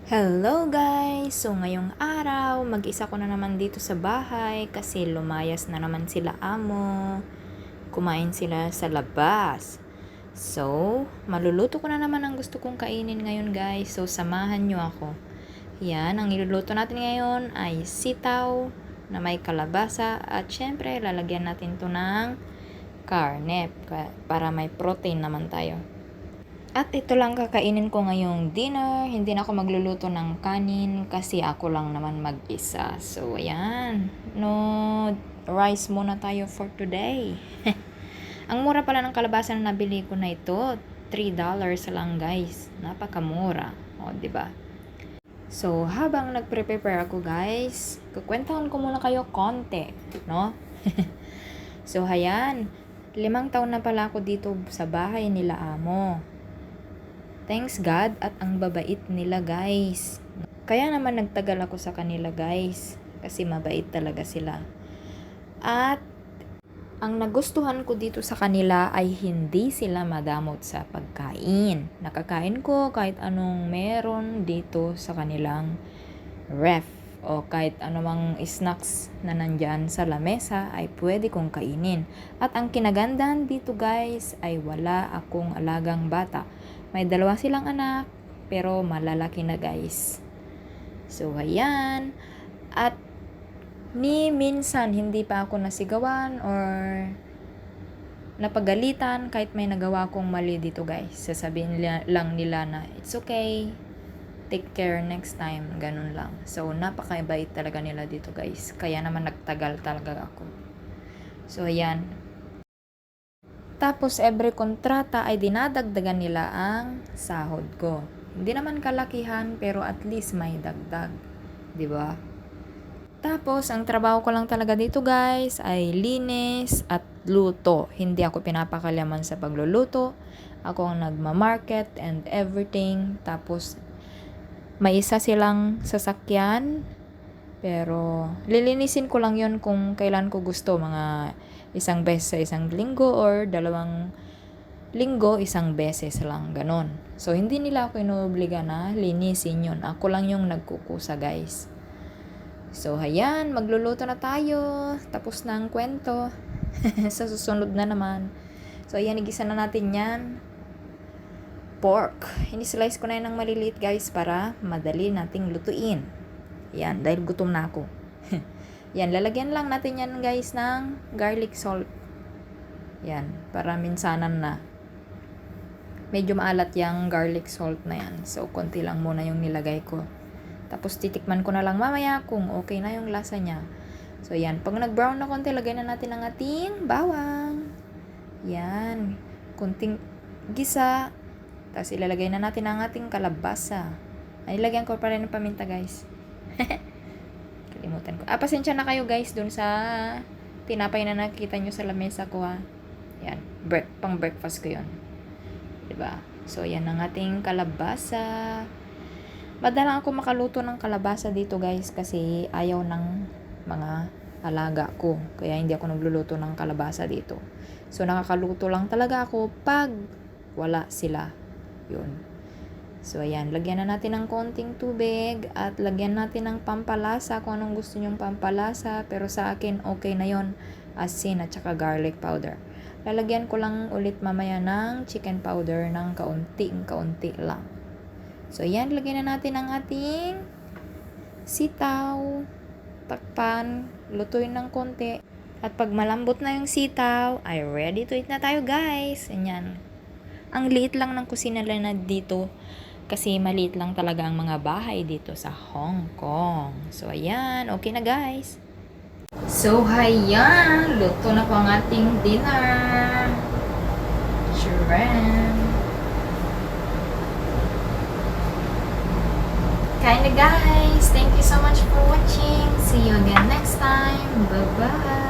Hello guys! So ngayong araw, mag-isa ko na naman dito sa bahay kasi lumayas na naman sila amo. Kumain sila sa labas. So, maluluto ko na naman ang gusto kong kainin ngayon guys. So, samahan nyo ako. Yan, ang iluluto natin ngayon ay sitaw na may kalabasa at syempre lalagyan natin to ng karne para may protein naman tayo. At ito lang kakainin ko ngayong dinner. Hindi na ako magluluto ng kanin kasi ako lang naman mag-isa. So, ayan. No rice muna tayo for today. Ang mura pala ng kalabasa na nabili ko na ito. $3 lang guys. Napakamura. O, diba? So, habang nagpre-prepare ako guys, kukwentahan ko muna kayo konti. No? So, ayan. 5 taon na pala ako dito sa bahay nila amo. Thanks God at ang babait nila guys. Kaya naman nagtagal ako sa kanila guys. Kasi mabait talaga sila. At ang nagustuhan ko dito sa kanila ay hindi sila madamot sa pagkain. Nakakain ko kahit anong meron dito sa kanilang ref. O kahit anumang snacks na nandyan sa lamesa ay pwede kong kainin. At ang kinagandahan dito guys ay wala akong alagang bata. May 2 silang anak, pero malalaki na guys. So, ayan. At ni minsan hindi pa ako nasigawan or napagalitan kahit may nagawa akong mali dito guys. Sasabihin lang nila na it's okay, take care next time, ganun lang. So, napakabait talaga nila dito guys. Kaya naman nagtagal talaga ako. So, ayan. Tapos, every kontrata ay dinadagdagan nila ang sahod ko. Hindi naman kalakihan, pero at least may dagdag. 'Di ba? Tapos, ang trabaho ko lang talaga dito guys ay linis at luto. Hindi ako pinapakalaman sa pagluluto. Ako ang nagmamarket and everything. Tapos, may isa silang sasakyan. Pero, lilinisin ko lang yon kung kailan ko gusto. Mga 1 beses sa 1 linggo or 2 linggo, 1 beses lang. Ganon. So, hindi nila ako inuobliga na linisin yon. Ako lang yung nagkukusa guys. So, ayan. Magluluto na tayo. Tapos na ang kwento. Sa susunod na naman. So, ayan. Igisa na natin yan. Pork. Ini-slice ko na yan ng maliliit guys para madali nating lutuin. Yan, dahil gutom na ako. Yan, lalagyan lang natin yan guys ng garlic salt. Yan, para minsanan na. Medyo maalat yung garlic salt na yan. So, konti lang muna yung nilagay ko. Tapos, titikman ko na lang mamaya kung okay na yung lasa niya. So, yan. Pag nag-brown na konti, lagyan na natin ang ating bawang. Yan. Kunting gisa. Tapos, ilalagay na natin ang ating kalabasa. Ay, ilagyan ko pa rin ng paminta guys. Kalimutan ko. Pasensya na kayo guys dun sa tinapay na nakita nyo sa lamesa ko ha. Yan. Pang breakfast ko yun. Diba? So, yan ang ating kalabasa. Madalang ako makaluto ng kalabasa dito guys kasi ayaw ng mga alaga ko. Kaya hindi ako nagluluto ng kalabasa dito. So, nakakaluto lang talaga ako pag wala sila. Yun. So, ayan. Lagyan na natin ng konting tubig at lagyan natin ng pampalasa kung anong gusto nyong pampalasa. Pero sa akin, okay na yon, asin at saka garlic powder. Lalagyan ko lang ulit mamaya ng chicken powder ng kaunti lang. So, ayan. Lagyan na natin ang ating sitaw. Takpan. Lutuin ng konti. At pag malambot na yung sitaw, ay ready to eat na tayo guys. Ayan. Ang liit lang ng kusina na dito. Kasi maliit lang talaga ang mga bahay dito sa Hong Kong. So, ayan. Okay na, guys. So, ayan. Luto na po ang ating dinner. Shrimp. Kain na, guys. Thank you so much for watching. See you again next time. Bye-bye.